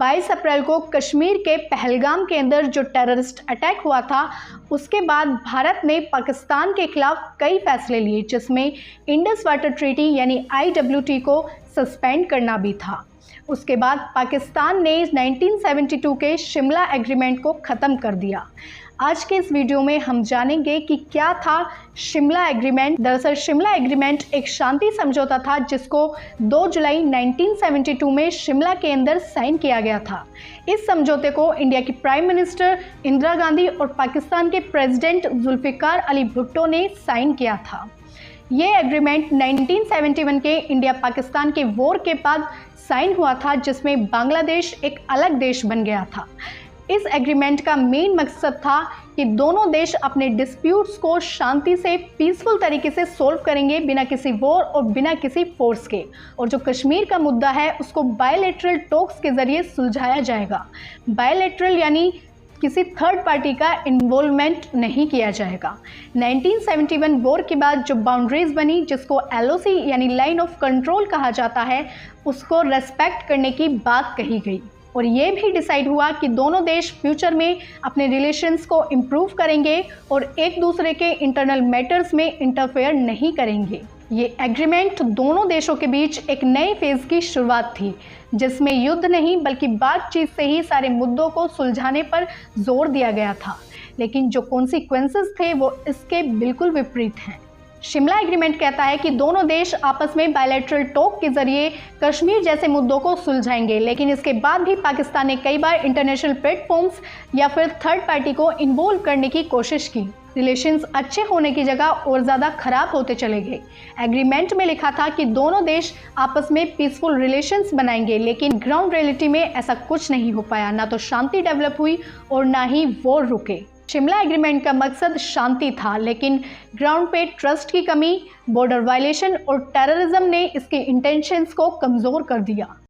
22 अप्रैल को कश्मीर के पहलगाम के अंदर जो टेररिस्ट अटैक हुआ था, उसके बाद भारत ने पाकिस्तान के खिलाफ कई फैसले लिए, जिसमें इंडस वाटर ट्रीटी यानी IWT को सस्पेंड करना भी था। उसके बाद पाकिस्तान ने 1972 के शिमला एग्रीमेंट को ख़त्म कर दिया। आज के इस वीडियो में हम जानेंगे कि क्या था शिमला एग्रीमेंट। दरअसल शिमला एग्रीमेंट एक शांति समझौता था जिसको 2 जुलाई 1972 में शिमला के अंदर साइन किया गया था। इस समझौते को इंडिया की प्राइम मिनिस्टर इंदिरा गांधी और पाकिस्तान के प्रेसिडेंट जुल्फिकार अली भुट्टो ने साइन किया था। ये एग्रीमेंट 1971 के इंडिया पाकिस्तान के वॉर के बाद साइन हुआ था, जिसमें बांग्लादेश एक अलग देश बन गया था। इस एग्रीमेंट का मेन मकसद था कि दोनों देश अपने डिस्प्यूट्स को शांति से पीसफुल तरीके से सोल्व करेंगे, बिना किसी वॉर और बिना किसी फोर्स के। और जो कश्मीर का मुद्दा है उसको बायलैटरल टॉक्स के ज़रिए सुलझाया जाएगा। बायलैटरल यानी किसी थर्ड पार्टी का इन्वॉल्वमेंट नहीं किया जाएगा। 1971 वॉर के बाद जो बाउंड्रीज बनी, जिसको LOC यानी लाइन ऑफ कंट्रोल कहा जाता है, उसको रेस्पेक्ट करने की बात कही गई। और ये भी डिसाइड हुआ कि दोनों देश फ्यूचर में अपने रिलेशंस को इम्प्रूव करेंगे और एक दूसरे के इंटरनल मैटर्स में इंटरफेयर नहीं करेंगे। ये एग्रीमेंट दोनों देशों के बीच एक नए फेज़ की शुरुआत थी, जिसमें युद्ध नहीं बल्कि बातचीत से ही सारे मुद्दों को सुलझाने पर जोर दिया गया था। लेकिन जो कॉन्सिक्वेंसेस थे वो इसके बिल्कुल विपरीत हैं। शिमला एग्रीमेंट कहता है कि दोनों देश आपस में बायलैटरल टॉक के जरिए कश्मीर जैसे मुद्दों को सुलझाएंगे, लेकिन इसके बाद भी पाकिस्तान ने कई बार इंटरनेशनल प्लेटफॉर्म्स या फिर थर्ड पार्टी को इन्वॉल्व करने की कोशिश की। रिलेशंस अच्छे होने की जगह और ज़्यादा खराब होते चले गए। एग्रीमेंट में लिखा था कि दोनों देश आपस में पीसफुल रिलेशंस बनाएंगे, लेकिन ग्राउंड रियलिटी में ऐसा कुछ नहीं हो पाया। ना तो शांति डेवलप हुई और ना ही वॉर रुके। शिमला एग्रीमेंट का मकसद शांति था, लेकिन ग्राउंड पे ट्रस्ट की कमी, बॉर्डर वायलेशन और टेररिज्म ने इसके इंटेंशंस को कमज़ोर कर दिया।